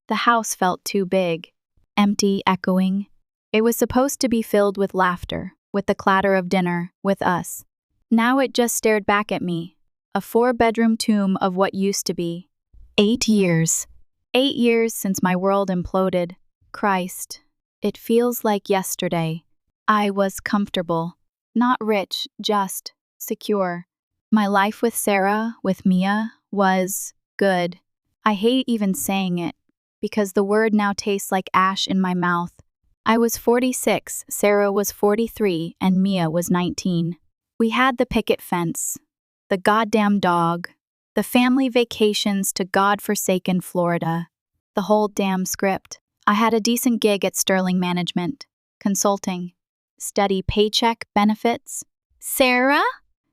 The house felt too big, empty, echoing. It was supposed to be filled with laughter, with the clatter of dinner, with us. Now it just stared back at me, a 4-bedroom tomb of what used to be. 8 years. 8 years since my world imploded. Christ, it feels like yesterday. I was comfortable. Not rich, just secure. My life with Sarah, with Mia, was good. I hate even saying it, because the word now tastes like ash in my mouth. I was 46, Sarah was 43, and Mia was 19. We had the picket fence, the goddamn dog, the family vacations to God-forsaken Florida, the whole damn script. I had a decent gig at Sterling Management, consulting, steady paycheck, benefits. Sarah?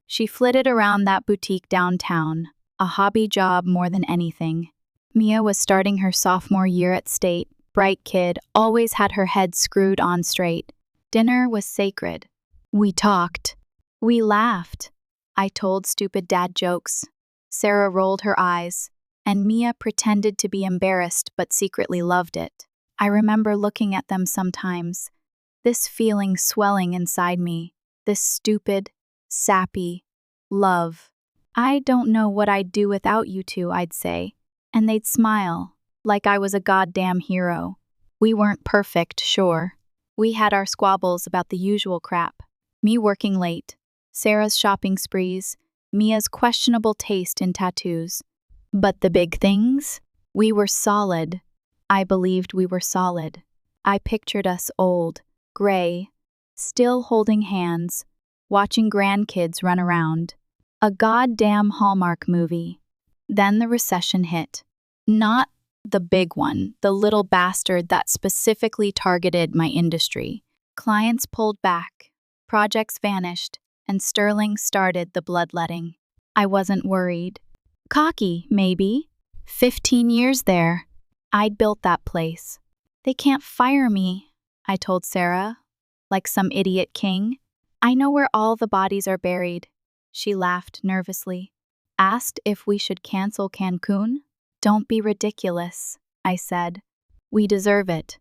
She flitted around that boutique downtown, a hobby job more than anything. Mia was starting her sophomore year at State, bright kid, always had her head screwed on straight. Dinner was sacred. We talked. We laughed. I told stupid dad jokes. Sarah rolled her eyes, and Mia pretended to be embarrassed but secretly loved it. I remember looking at them sometimes, this feeling swelling inside me, this stupid, sappy love. I don't know what I'd do without you two, I'd say, and they'd smile, like I was a goddamn hero. We weren't perfect, sure. We had our squabbles about the usual crap. Me working late, Sarah's shopping sprees, Mia's questionable taste in tattoos. But the big things? We were solid. I believed we were solid. I pictured us old, gray, still holding hands, watching grandkids run around. A goddamn Hallmark movie. Then the recession hit. Not the big one, the little bastard that specifically targeted my industry. Clients pulled back, projects vanished, and Sterling started the bloodletting. I wasn't worried. Cocky, maybe. 15 years there. I'd built that place. They can't fire me, I told Sarah, like some idiot king. I know where all the bodies are buried. She laughed nervously. Asked if we should cancel Cancun? Don't be ridiculous, I said. We deserve it.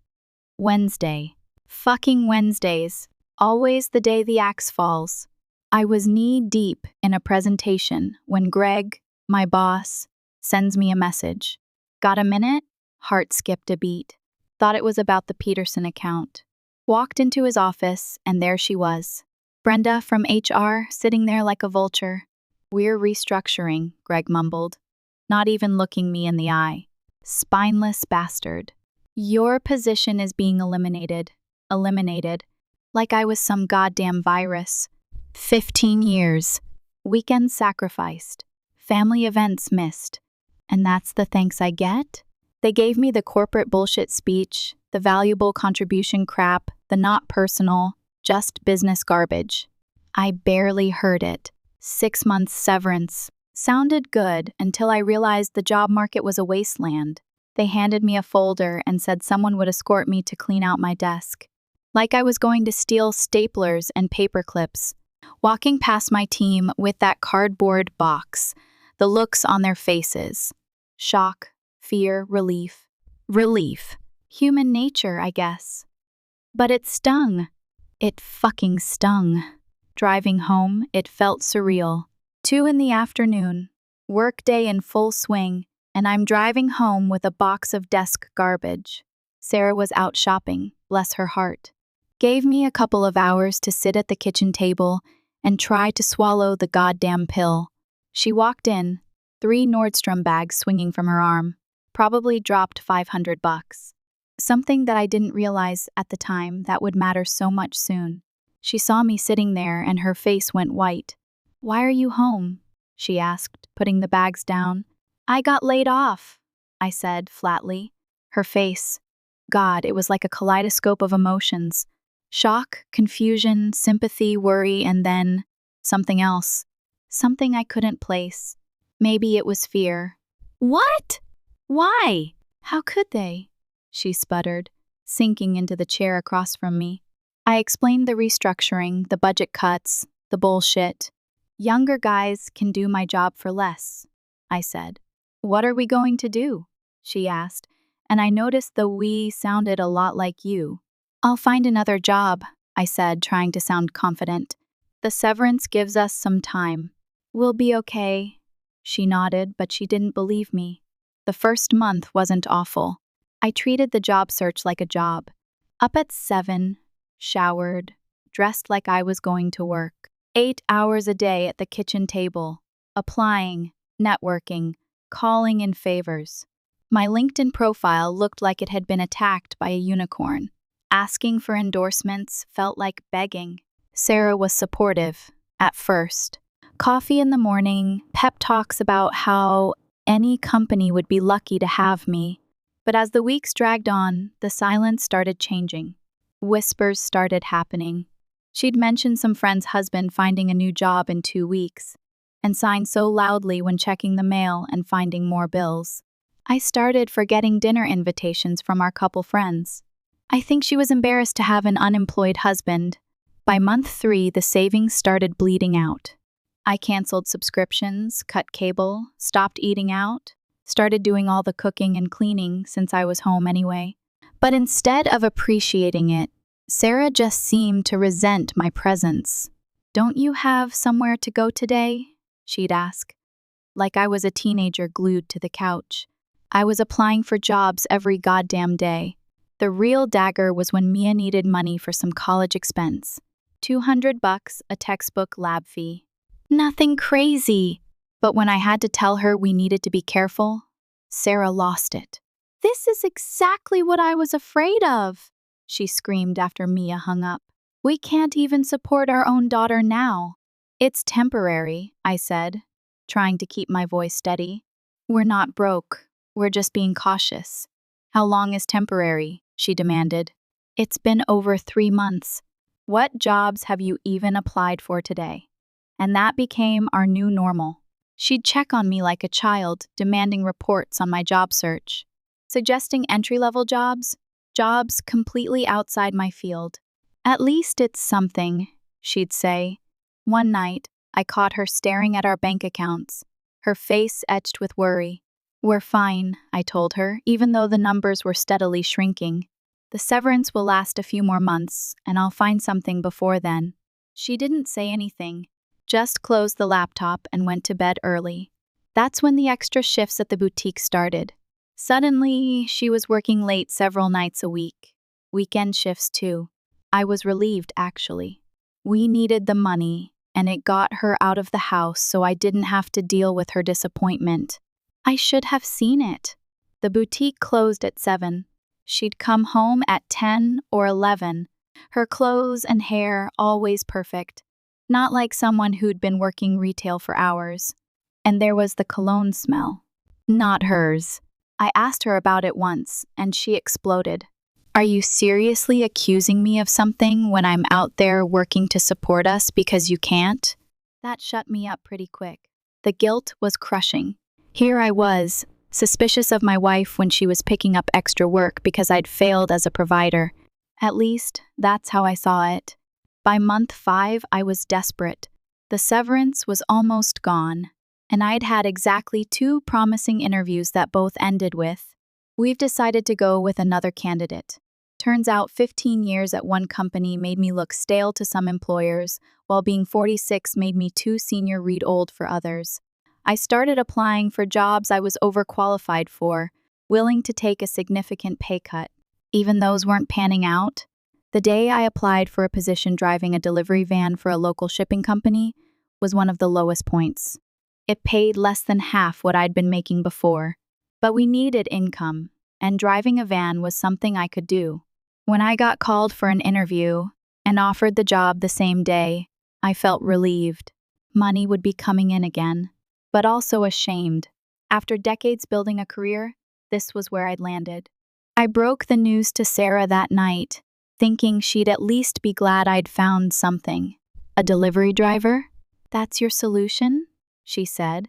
Wednesday. Fucking Wednesdays. Always the day the axe falls. I was knee-deep in a presentation when Greg, my boss, sends me a message. Got a minute? Heart skipped a beat. Thought it was about the Peterson account. Walked into his office, and there she was. Brenda from HR, sitting there like a vulture. We're restructuring, Greg mumbled, not even looking me in the eye. Spineless bastard. Your position is being eliminated. Eliminated. Like I was some goddamn virus. 15 years. Weekends sacrificed. Family events missed. And that's the thanks I get? They gave me the corporate bullshit speech, the valuable contribution crap, the not personal, just business garbage. I barely heard it. 6 months severance. Sounded good until I realized the job market was a wasteland. They handed me a folder and said someone would escort me to clean out my desk. Like I was going to steal staplers and paper clips. Walking past my team with that cardboard box, the looks on their faces. Shock, fear, relief. Relief. Human nature, I guess. But it stung. It fucking stung. Driving home, it felt surreal. 2 in the afternoon, workday in full swing, and I'm driving home with a box of desk garbage. Sarah was out shopping, bless her heart. Gave me a couple of hours to sit at the kitchen table and try to swallow the goddamn pill. She walked in, 3 Nordstrom bags swinging from her arm, probably dropped $500. Something that I didn't realize at the time that would matter so much soon. She saw me sitting there and her face went white. Why are you home? She asked, putting the bags down. I got laid off, I said flatly. Her face. God, it was like a kaleidoscope of emotions. Shock, confusion, sympathy, worry, and then something else. Something I couldn't place. Maybe it was fear. What? Why? How could they? She sputtered, sinking into the chair across from me. I explained the restructuring, the budget cuts, the bullshit. Younger guys can do my job for less, I said. What are we going to do? She asked, and I noticed the we sounded a lot like you. I'll find another job, I said, trying to sound confident. The severance gives us some time. We'll be okay. She nodded, but she didn't believe me. The first month wasn't awful. I treated the job search like a job. Up at 7, showered, dressed like I was going to work. 8 hours a day at the kitchen table, applying, networking, calling in favors. My LinkedIn profile looked like it had been attacked by a unicorn. Asking for endorsements felt like begging. Sarah was supportive, at first. Coffee in the morning, pep talks about how any company would be lucky to have me. But as the weeks dragged on, the silence started changing. Whispers started happening. She'd mentioned some friend's husband finding a new job in 2 weeks, and signed so loudly when checking the mail and finding more bills. I started forgetting dinner invitations from our couple friends. I think she was embarrassed to have an unemployed husband. By month 3, the savings started bleeding out. I canceled subscriptions, cut cable, stopped eating out, started doing all the cooking and cleaning since I was home anyway. But instead of appreciating it, Sarah just seemed to resent my presence. "Don't you have somewhere to go today?" she'd ask. Like I was a teenager glued to the couch. I was applying for jobs every goddamn day. The real dagger was when Mia needed money for some college expense. $200, a textbook lab fee. Nothing crazy. But when I had to tell her we needed to be careful, Sarah lost it. "This is exactly what I was afraid of," she screamed after Mia hung up. "We can't even support our own daughter now." "It's temporary," I said, trying to keep my voice steady. "We're not broke. We're just being cautious." "How long is temporary?" she demanded. "It's been over 3 months. What jobs have you even applied for today?" And that became our new normal. She'd check on me like a child, demanding reports on my job search, suggesting entry-level jobs completely outside my field. "At least it's something," she'd say. One night, I caught her staring at our bank accounts, her face etched with worry. "We're fine," I told her, even though the numbers were steadily shrinking. "The severance will last a few more months, and I'll find something before then." She didn't say anything, just closed the laptop and went to bed early. That's when the extra shifts at the boutique started. Suddenly, she was working late several nights a week. Weekend shifts too. I was relieved, actually. We needed the money, and it got her out of the house so I didn't have to deal with her disappointment. I should have seen it. The boutique closed at 7. She'd come home at 10 or 11, her clothes and hair always perfect, not like someone who'd been working retail for hours. And there was the cologne smell. Not hers. I asked her about it once, and she exploded. "Are you seriously accusing me of something when I'm out there working to support us because you can't?" That shut me up pretty quick. The guilt was crushing. Here I was, suspicious of my wife when she was picking up extra work because I'd failed as a provider. At least, that's how I saw it. By month 5, I was desperate. The severance was almost gone, and I'd had exactly 2 promising interviews that both ended with, "We've decided to go with another candidate." Turns out 15 years at one company made me look stale to some employers, while being 46 made me too senior read old for others. I started applying for jobs I was overqualified for, willing to take a significant pay cut. Even those weren't panning out. The day I applied for a position driving a delivery van for a local shipping company was one of the lowest points. It paid less than half what I'd been making before. But we needed income, and driving a van was something I could do. When I got called for an interview and offered the job the same day, I felt relieved. Money would be coming in again, but also ashamed. After decades building a career, this was where I'd landed. I broke the news to Sarah that night, thinking she'd at least be glad I'd found something. "A delivery driver? That's your solution?" she said,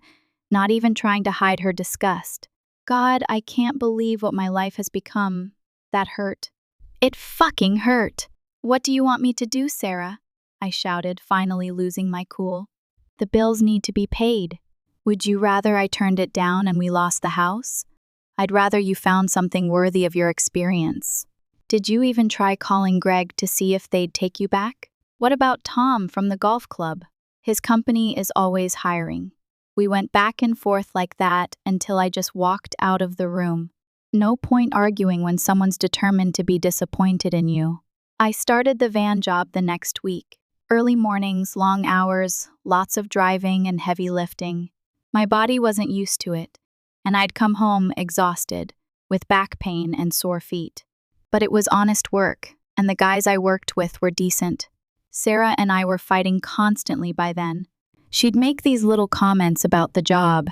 not even trying to hide her disgust. God, I can't believe what my life has become. That hurt. It fucking hurt. "What do you want me to do, Sarah?" I shouted, finally losing my cool. "The bills need to be paid. Would you rather I turned it down and we lost the house?" I'd rather you found something worthy of your experience. Did you even try calling Greg to see if they'd take you back? What about Tom from the golf club? His company is always hiring. We went back and forth like that until I just walked out of the room. No point arguing when someone's determined to be disappointed in you. I started the van job the next week. Early mornings, long hours, lots of driving and heavy lifting. My body wasn't used to it, and I'd come home exhausted, with back pain and sore feet. But it was honest work, and the guys I worked with were decent. Sarah and I were fighting constantly by then. She'd make these little comments about the job,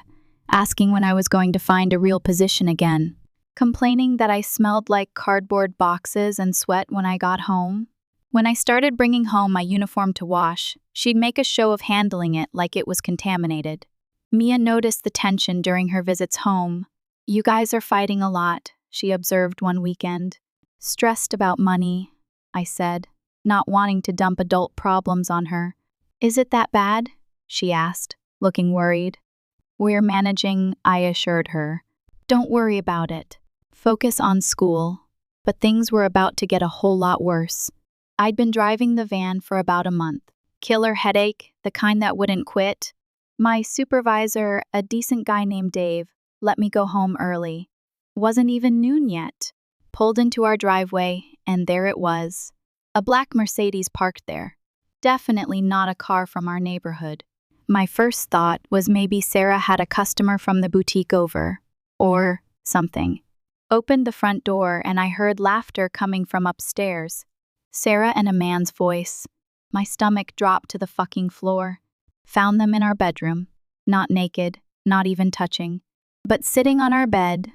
asking when I was going to find a real position again, complaining that I smelled like cardboard boxes and sweat when I got home. When I started bringing home my uniform to wash, she'd make a show of handling it like it was contaminated. Mia noticed the tension during her visits home. "You guys are fighting a lot," she observed one weekend. "Stressed about money," I said, not wanting to dump adult problems on her. "Is it that bad?" she asked, looking worried. "We're managing," I assured her. "Don't worry about it. Focus on school." But things were about to get a whole lot worse. I'd been driving the van for about a month. Killer headache, the kind that wouldn't quit. My supervisor, a decent guy named Dave, let me go home early. Wasn't even noon yet. Pulled into our driveway, and there it was. A black Mercedes parked there. Definitely not a car from our neighborhood. My first thought was maybe Sarah had a customer from the boutique over. Or something. Opened the front door and I heard laughter coming from upstairs. Sarah and a man's voice. My stomach dropped to the fucking floor. Found them in our bedroom. Not naked, not even touching. But sitting on our bed,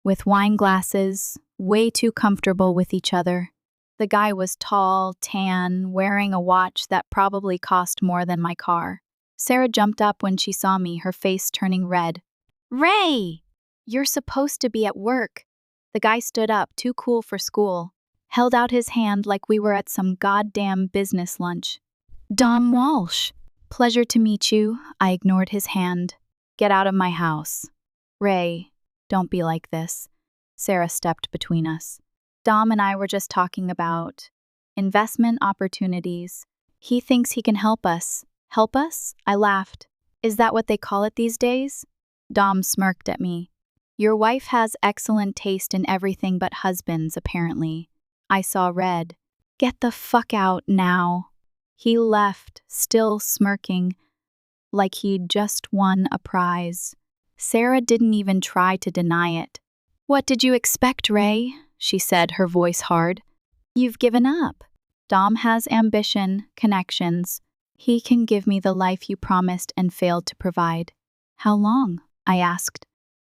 with wine glasses, way too comfortable with each other. The guy was tall, tan, wearing a watch that probably cost more than my car. Sarah jumped up when she saw me, her face turning red. "Ray! You're supposed to be at work." The guy stood up, too cool for school. Held out his hand like we were at some goddamn business lunch. "Dom Walsh. Pleasure to meet you." I ignored his hand. "Get out of my house." "Ray, don't be like this." Sarah stepped between us. "Dom and I were just talking about investment opportunities. He thinks he can help us." "Help us?" I laughed. "Is that what they call it these days?" Dom smirked at me. "Your wife has excellent taste in everything but husbands, apparently." I saw red. "Get the fuck out now." He left, still smirking, like he'd just won a prize. Sarah didn't even try to deny it. "What did you expect, Ray?" she said, her voice hard. "You've given up." "Dom has ambition, connections. He can give me the life you promised and failed to provide." "How long?" I asked,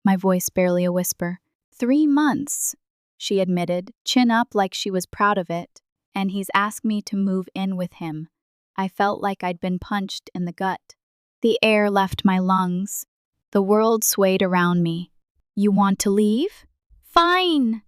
my voice barely a whisper. 3 months, she admitted, chin up like she was proud of it, "and he's asked me to move in with him." I felt like I'd been punched in the gut. The air left my lungs. The world swayed around me. "You want to leave? Fine!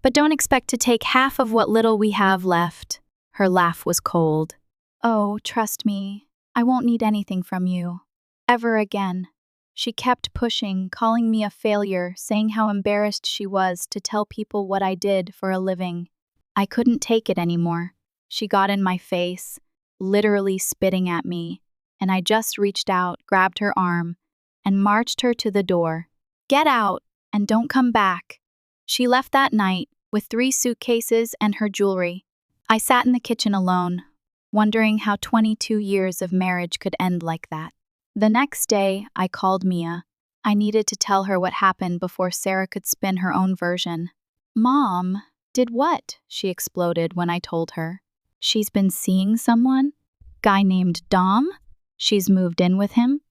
But don't expect to take half of what little we have left." Her laugh was cold. "Oh, trust me, I won't need anything from you. Ever again." She kept pushing, calling me a failure, saying how embarrassed she was to tell people what I did for a living. I couldn't take it anymore. She got in my face, literally spitting at me, and I just reached out, grabbed her arm, and marched her to the door. "Get out, and don't come back." She left that night, with 3 suitcases and her jewelry. I sat in the kitchen alone, wondering how 22 years of marriage could end like that. The next day, I called Mia. I needed to tell her what happened before Sarah could spin her own version. "Mom, did what?" she exploded when I told her. "She's been seeing someone? Guy named Dom? She's moved in with him?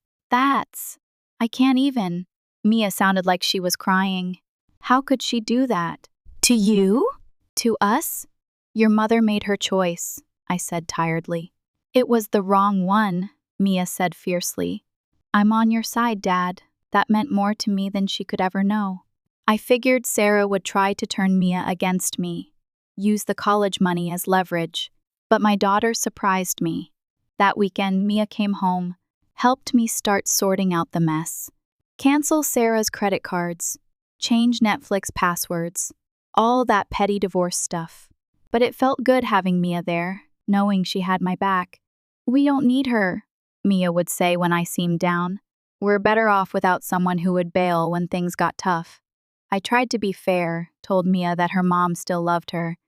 I can't even." Mia sounded like she was crying. "How could she do that? To you? To us?" "Your mother made her choice," I said tiredly. "It was the wrong one," Mia said fiercely. "I'm on your side, Dad." That meant more to me than she could ever know. I figured Sarah would try to turn Mia against me, use the college money as leverage. But my daughter surprised me. That weekend, Mia came home, helped me start sorting out the mess. Cancel Sarah's credit cards. change Netflix passwords, all that petty divorce stuff. But it felt good having Mia there, knowing she had my back. "We don't need her," Mia would say when I seemed down. "We're better off without someone who would bail when things got tough." I tried to be fair, told Mia that her mom still loved her,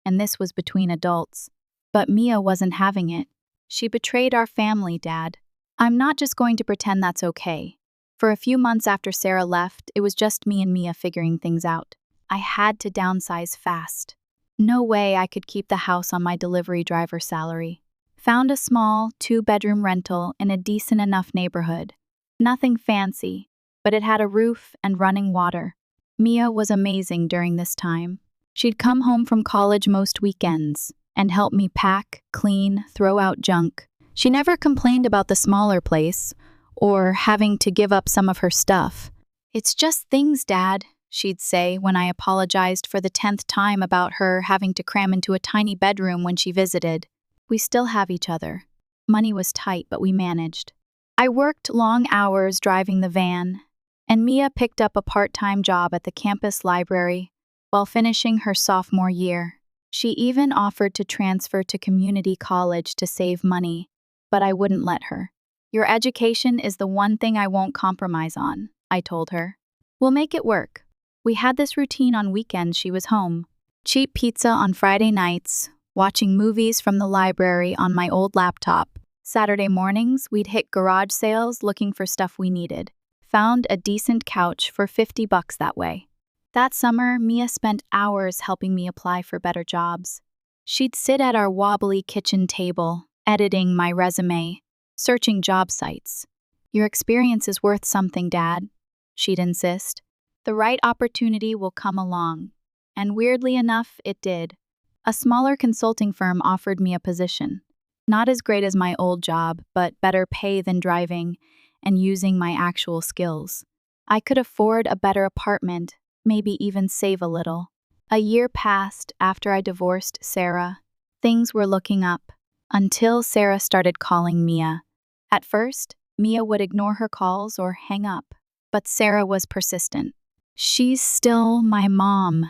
and this was between adults. But Mia wasn't having it. "She betrayed our family, Dad. I'm not just going to pretend that's okay." For a few months after Sarah left, it was just me and Mia figuring things out. I had to downsize fast. No way I could keep the house on my delivery driver salary. Found a small, 2-bedroom rental in a decent enough neighborhood. Nothing fancy, but it had a roof and running water. Mia was amazing during this time. She'd come home from college most weekends and help me pack, clean, throw out junk. She never complained about the smaller place or having to give up some of her stuff. "It's just things, Dad," she'd say when I apologized for the 10th time about her having to cram into a tiny bedroom when she visited. We still have each other. Money was tight, but we managed. I worked long hours driving the van, and Mia picked up a part-time job at the campus library while finishing her sophomore year. She even offered to transfer to community college to save money, but I wouldn't let her. "Your education is the one thing I won't compromise on," I told her. "We'll make it work." We had this routine on weekends she was home. Cheap pizza on Friday nights, watching movies from the library on my old laptop. Saturday mornings, we'd hit garage sales looking for stuff we needed. Found a decent couch for $50 that way. That summer, Mia spent hours helping me apply for better jobs. She'd sit at our wobbly kitchen table, editing my resume, searching job sites. "Your experience is worth something, Dad," she'd insist. "The right opportunity will come along." And weirdly enough, it did. A smaller consulting firm offered me a position. Not as great as my old job, but better pay than driving and using my actual skills. I could afford a better apartment, maybe even save a little. A year passed after I divorced Sarah. Things were looking up, until Sarah started calling Mia. At first, Mia would ignore her calls or hang up, but Sarah was persistent. "She's still my mom,"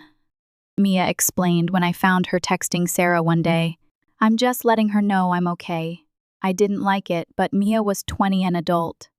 Mia explained when I found her texting Sarah one day. "I'm just letting her know I'm okay." I didn't like it, but Mia was 20 and adult.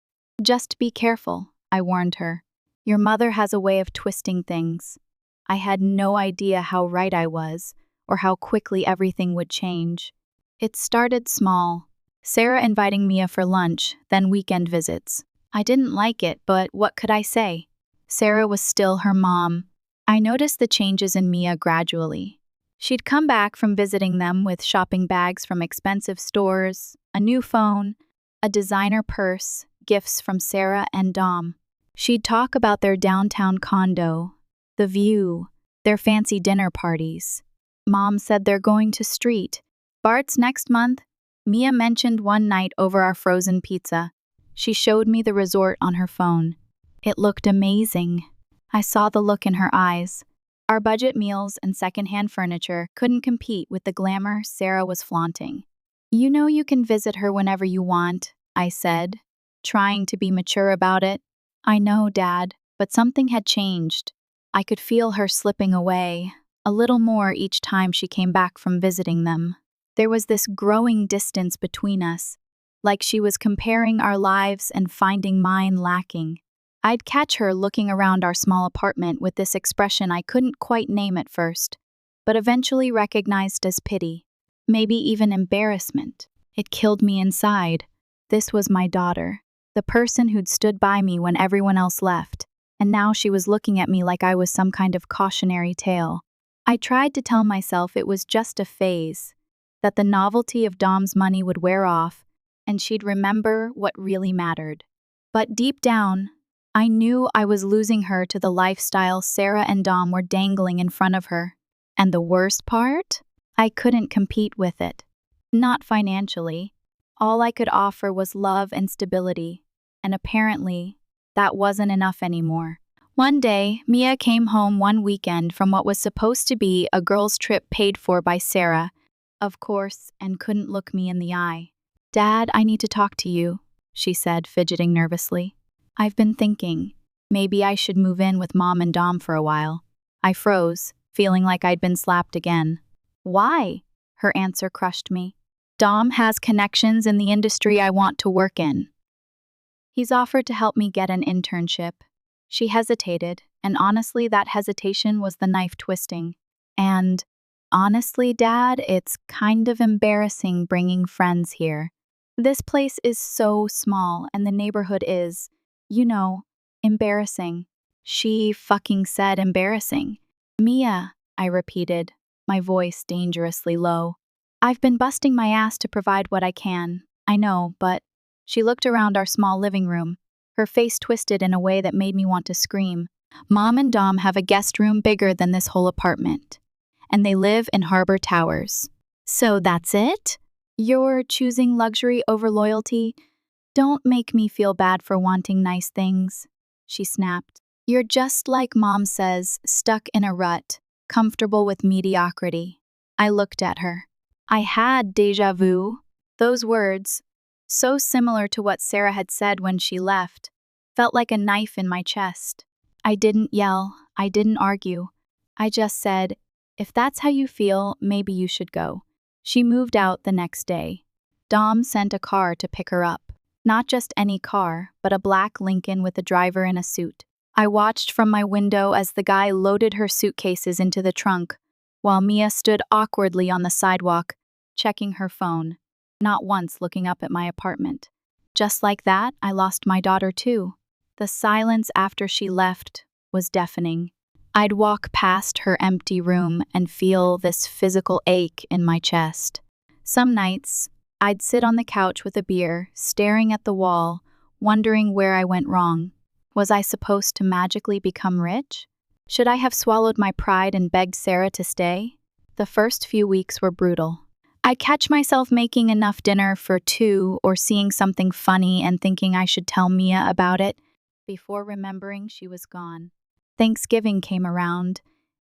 "Just be careful," I warned her. "Your mother has a way of twisting things." I had no idea how right I was, or how quickly everything would change. It started small. Sarah inviting Mia for lunch, then weekend visits. I didn't like it, but what could I say? Sarah was still her mom. I noticed the changes in Mia gradually. She'd come back from visiting them with shopping bags from expensive stores, a new phone, a designer purse, gifts from Sarah and Dom. She'd talk about their downtown condo, the view, their fancy dinner parties. Mom said they're going to Street Bart's next month. Mia mentioned one night over our frozen pizza. She showed me the resort on her phone. It looked amazing. I saw the look in her eyes. Our budget meals and secondhand furniture couldn't compete with the glamour Sarah was flaunting. "You know you can visit her whenever you want," I said, trying to be mature about it. "I know, Dad, but something had changed. I could feel her slipping away, a little more each time she came back from visiting them. There was this growing distance between us, like she was comparing our lives and finding mine lacking. I'd catch her looking around our small apartment with this expression I couldn't quite name at first, but eventually recognized as pity, maybe even embarrassment. It killed me inside. This was my daughter, the person who'd stood by me when everyone else left, and now she was looking at me like I was some kind of cautionary tale. I tried to tell myself it was just a phase, that the novelty of Dom's money would wear off, and she'd remember what really mattered. But deep down, I knew I was losing her to the lifestyle Sarah and Dom were dangling in front of her. And the worst part? I couldn't compete with it. Not financially. All I could offer was love and stability, and apparently, that wasn't enough anymore. One day, Mia came home one weekend from what was supposed to be a girls' trip paid for by Sarah, of course, and couldn't look me in the eye. "Dad, I need to talk to you," she said, fidgeting nervously. "I've been thinking. Maybe I should move in with Mom and Dom for a while. I froze, feeling like I'd been slapped again. Why? Her answer crushed me. Dom has connections in the industry I want to work in. He's offered to help me get an internship. She hesitated, and honestly, that hesitation was the knife twisting. And honestly, Dad, it's kind of embarrassing bringing friends here. This place is so small, and the neighborhood is, embarrassing. She fucking said embarrassing. Mia, I repeated, my voice dangerously low. I've been busting my ass to provide what I can. I know, but... She looked around our small living room, her face twisted in a way that made me want to scream. Mom and Dom have a guest room bigger than this whole apartment, and they live in Harbor Towers. So that's it? You're choosing luxury over loyalty? Don't make me feel bad for wanting nice things, she snapped. You're just like Mom says, stuck in a rut, comfortable with mediocrity. I looked at her. I had déjà vu. Those words, so similar to what Sarah had said when she left, felt like a knife in my chest. I didn't yell, I didn't argue. I just said, if that's how you feel, maybe you should go. She moved out the next day. Dom sent a car to pick her up. Not just any car, but a black Lincoln with a driver in a suit. I watched from my window as the guy loaded her suitcases into the trunk, while Mia stood awkwardly on the sidewalk, checking her phone, not once looking up at my apartment. Just like that, I lost my daughter too. The silence after she left was deafening. I'd walk past her empty room and feel this physical ache in my chest. Some nights, I'd sit on the couch with a beer, staring at the wall, wondering where I went wrong. Was I supposed to magically become rich? Should I have swallowed my pride and begged Sarah to stay? The first few weeks were brutal. I'd catch myself making enough dinner for two or seeing something funny and thinking I should tell Mia about it before remembering she was gone. Thanksgiving came around,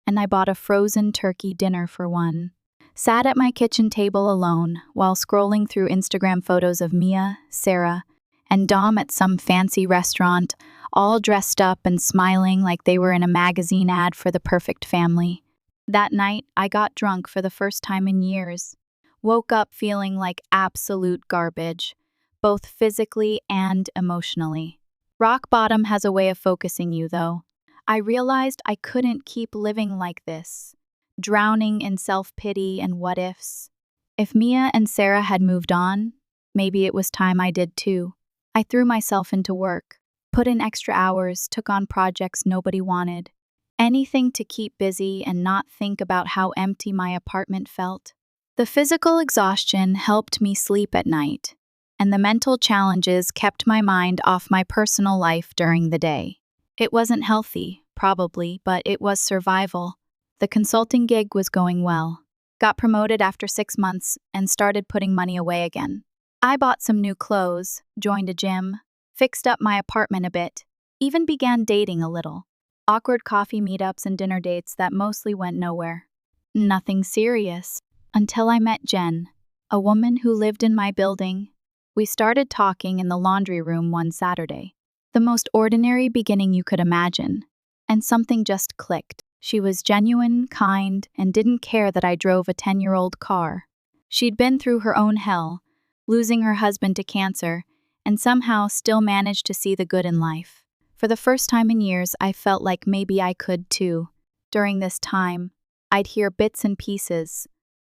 and I bought a frozen turkey dinner for one. Sat at my kitchen table alone while scrolling through Instagram photos of Mia, Sarah, and Dom at some fancy restaurant, all dressed up and smiling like they were in a magazine ad for the perfect family. That night, I got drunk for the first time in years. Woke up feeling like absolute garbage, both physically and emotionally. Rock bottom has a way of focusing you, though. I realized I couldn't keep living like this, drowning in self-pity and what-ifs. If Mia and Sarah had moved on, maybe it was time I did too. I threw myself into work, put in extra hours, took on projects nobody wanted. Anything to keep busy and not think about how empty my apartment felt. The physical exhaustion helped me sleep at night, and the mental challenges kept my mind off my personal life during the day. It wasn't healthy, probably, but it was survival. The consulting gig was going well. Got promoted after 6 months and started putting money away again. I bought some new clothes, joined a gym, fixed up my apartment a bit, even began dating a little. Awkward coffee meetups and dinner dates that mostly went nowhere. Nothing serious. Until I met Jen, a woman who lived in my building. We started talking in the laundry room one Saturday. The most ordinary beginning you could imagine. And something just clicked. She was genuine, kind, and didn't care that I drove a 10-year-old car. She'd been through her own hell, losing her husband to cancer, and somehow still managed to see the good in life. For the first time in years, I felt like maybe I could too. During this time, I'd hear bits and pieces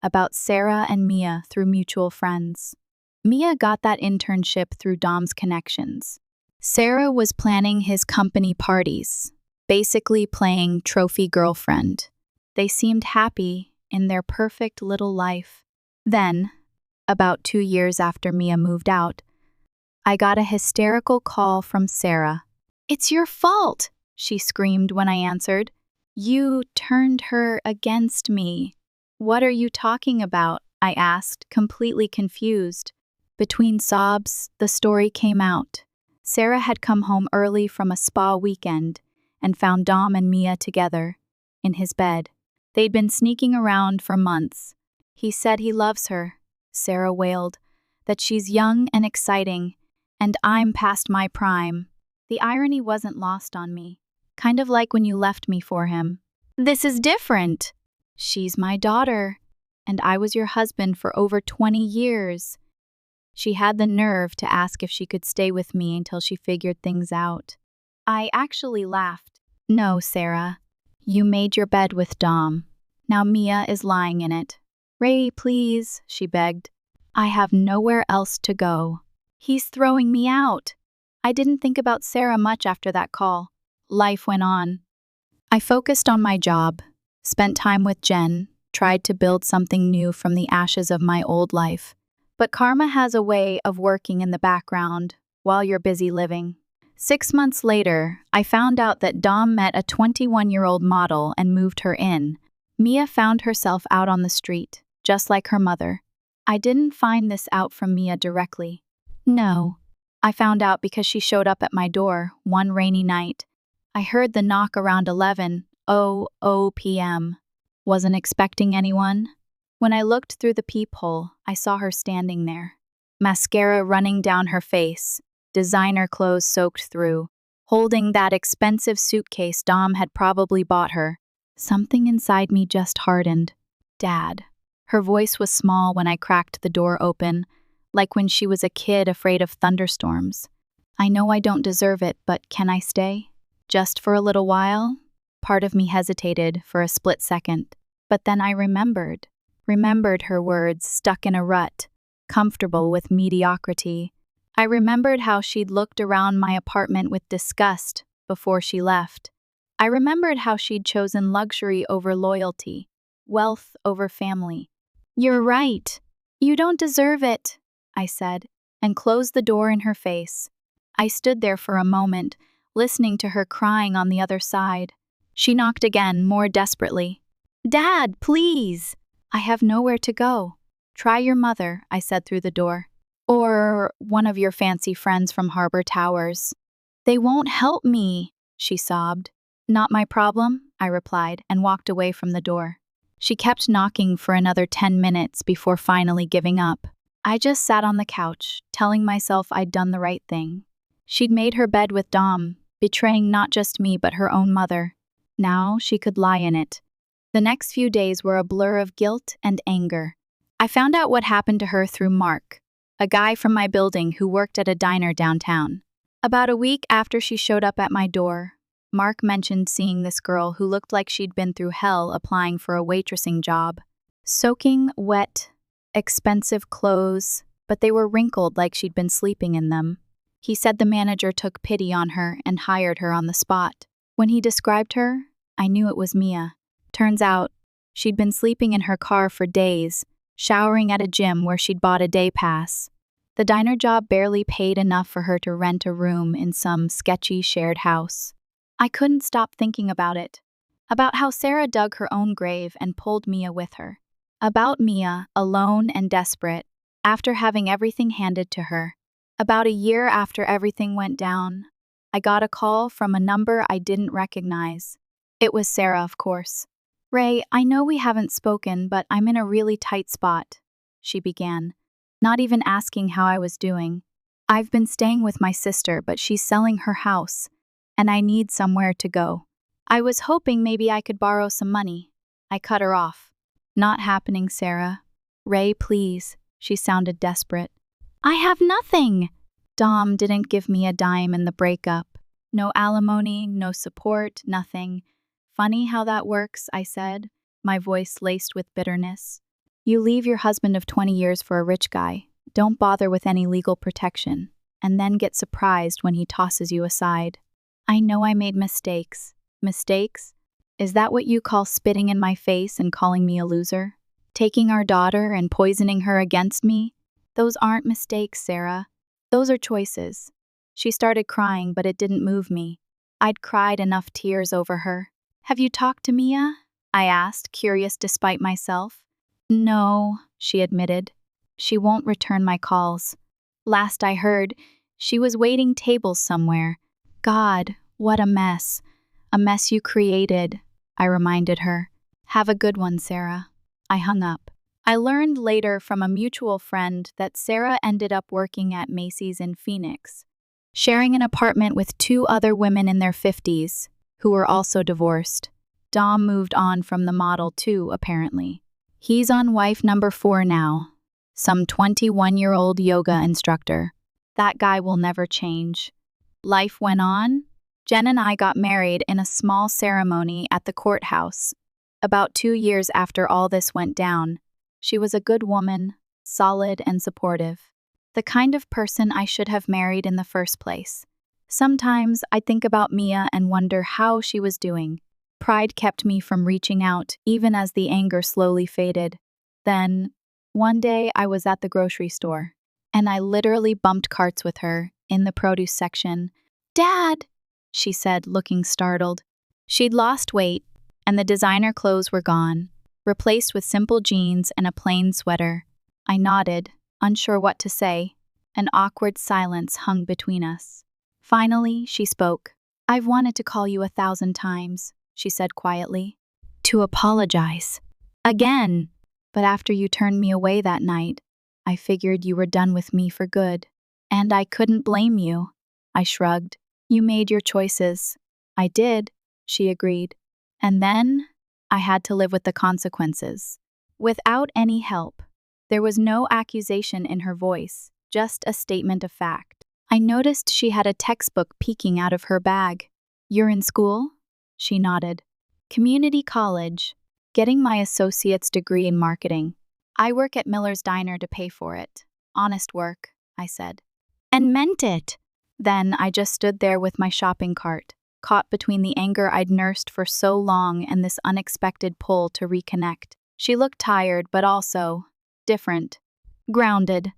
about Sarah and Mia through mutual friends. Mia got that internship through Dom's connections. Sarah was planning his company parties, basically playing trophy girlfriend. They seemed happy in their perfect little life. Then, about 2 years after Mia moved out, I got a hysterical call from Sarah. "It's your fault," she screamed when I answered. "You turned her against me." "What are you talking about?" I asked, completely confused. Between sobs, the story came out. Sarah had come home early from a spa weekend and found Dom and Mia together, in his bed. They'd been sneaking around for months. "He said he loves her," Sarah wailed, "that she's young and exciting, and I'm past my prime." The irony wasn't lost on me. Kind of like when you left me for him. This is different. She's my daughter, and I was your husband for over 20 years. She had the nerve to ask if she could stay with me until she figured things out. I actually laughed. No, Sarah. You made your bed with Dom. Now Mia is lying in it. Ray, please, she begged. I have nowhere else to go. He's throwing me out. I didn't think about Sarah much after that call. Life went on. I focused on my job, spent time with Jen, tried to build something new from the ashes of my old life. But karma has a way of working in the background while you're busy living. 6 months later, I found out that Dom met a 21-year-old model and moved her in. Mia found herself out on the street, just like her mother. I didn't find this out from Mia directly. No. I found out because she showed up at my door one rainy night. I heard the knock around 11:00 p.m. Wasn't expecting anyone. When I looked through the peephole, I saw her standing there. Mascara running down her face, designer clothes soaked through, holding that expensive suitcase Dom had probably bought her. Something inside me just hardened. Dad. Her voice was small when I cracked the door open, like when she was a kid afraid of thunderstorms. I know I don't deserve it, but can I stay? Just for a little while? Part of me hesitated for a split second, but then I remembered her words stuck in a rut, comfortable with mediocrity. I remembered how she'd looked around my apartment with disgust before she left. I remembered how she'd chosen luxury over loyalty, wealth over family. You're right. You don't deserve it, I said, and closed the door in her face. I stood there for a moment, listening to her crying on the other side. She knocked again, more desperately. Dad, please! I have nowhere to go. Try your mother, I said through the door. Or one of your fancy friends from Harbor Towers. They won't help me, she sobbed. Not my problem, I replied, and walked away from the door. She kept knocking for another 10 minutes before finally giving up. I just sat on the couch, telling myself I'd done the right thing. She'd made her bed with Dom, betraying not just me but her own mother. Now she could lie in it. The next few days were a blur of guilt and anger. I found out what happened to her through Mark, a guy from my building who worked at a diner downtown. About a week after she showed up at my door, Mark mentioned seeing this girl who looked like she'd been through hell applying for a waitressing job. Soaking wet, expensive clothes, but they were wrinkled like she'd been sleeping in them. He said the manager took pity on her and hired her on the spot. When he described her, I knew it was Mia. Turns out, she'd been sleeping in her car for days, showering at a gym where she'd bought a day pass. The diner job barely paid enough for her to rent a room in some sketchy shared house. I couldn't stop thinking about it. About how Sarah dug her own grave and pulled Mia with her. About Mia, alone and desperate, after having everything handed to her. About a year after everything went down, I got a call from a number I didn't recognize. It was Sarah, of course. Ray, I know we haven't spoken, but I'm in a really tight spot, she began, not even asking how I was doing. I've been staying with my sister, but she's selling her house, and I need somewhere to go. I was hoping maybe I could borrow some money. I cut her off. Not happening, Sarah. Ray, please. She sounded desperate. I have nothing. Dom didn't give me a dime in the breakup. No alimony, no support, nothing. Funny how that works, I said, my voice laced with bitterness. You leave your husband of 20 years for a rich guy, don't bother with any legal protection, and then get surprised when he tosses you aside. I know I made mistakes. Mistakes? Is that what you call spitting in my face and calling me a loser? Taking our daughter and poisoning her against me? Those aren't mistakes, Sarah. Those are choices. She started crying, but it didn't move me. I'd cried enough tears over her. Have you talked to Mia? I asked, curious despite myself. No, she admitted. She won't return my calls. Last I heard, she was waiting tables somewhere. God, what a mess. A mess you created, I reminded her. Have a good one, Sarah. I hung up. I learned later from a mutual friend that Sarah ended up working at Macy's in Phoenix. sharing an apartment with two other women in their 50s who were also divorced. Dom moved on from the model too, apparently. He's on wife number 4 now, some 21-year-old yoga instructor. That guy will never change. Life went on. Jen and I got married in a small ceremony at the courthouse. About 2 years after all this went down, she was a good woman, solid and supportive. The kind of person I should have married in the first place. Sometimes I think about Mia and wonder how she was doing. Pride kept me from reaching out, even as the anger slowly faded. Then, one day I was at the grocery store, and I literally bumped carts with her in the produce section. "Dad," she said, looking startled. She'd lost weight, and the designer clothes were gone, replaced with simple jeans and a plain sweater. I nodded, unsure what to say. An awkward silence hung between us. Finally, she spoke. "I've wanted to call you 1,000 times," she said quietly. "To apologize. Again. But after you turned me away that night, I figured you were done with me for good. And I couldn't blame you." I shrugged. "You made your choices." "I did," she agreed. "And then I had to live with the consequences." Without any help. There was no accusation in her voice, just a statement of fact. I noticed she had a textbook peeking out of her bag. "You're in school?" She nodded. "Community college. Getting my associate's degree in marketing. I work at Miller's Diner to pay for it. Honest work," I said. And meant it. Then I just stood there with my shopping cart, caught between the anger I'd nursed for so long and this unexpected pull to reconnect. She looked tired, but also different. Grounded.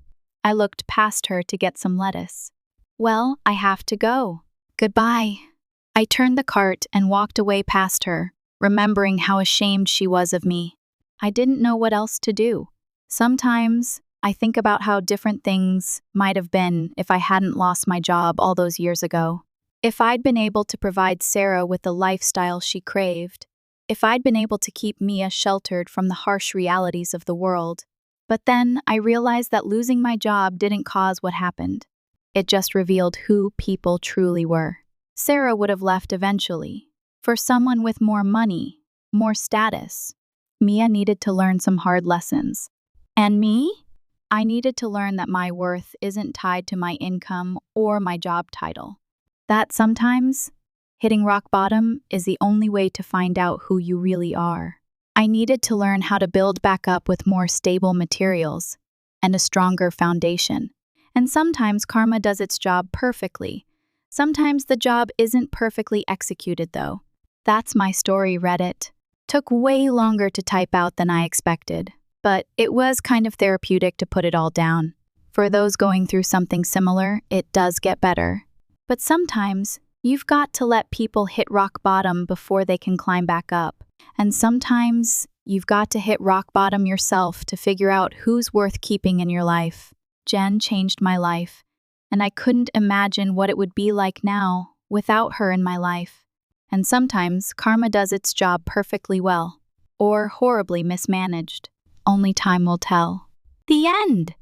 I looked past her to get some lettuce. "Well, I have to go. Goodbye." I turned the cart and walked away past her, remembering how ashamed she was of me. I didn't know what else to do. Sometimes I think about how different things might have been if I hadn't lost my job all those years ago. If I'd been able to provide Sarah with the lifestyle she craved. If I'd been able to keep Mia sheltered from the harsh realities of the world. But then I realized that losing my job didn't cause what happened. It just revealed who people truly were. Sarah would have left eventually. For someone with more money, more status. Mia needed to learn some hard lessons. And me? I needed to learn that my worth isn't tied to my income or my job title. That sometimes, hitting rock bottom is the only way to find out who you really are. I needed to learn how to build back up with more stable materials and a stronger foundation. And sometimes karma does its job perfectly. Sometimes the job isn't perfectly executed, though. That's my story, Reddit. Took way longer to type out than I expected, but it was kind of therapeutic to put it all down. For those going through something similar, it does get better. But sometimes, you've got to let people hit rock bottom before they can climb back up. And sometimes, you've got to hit rock bottom yourself to figure out who's worth keeping in your life. Jen changed my life, and I couldn't imagine what it would be like now without her in my life. And sometimes, karma does its job perfectly well, or horribly mismanaged. Only time will tell. The end.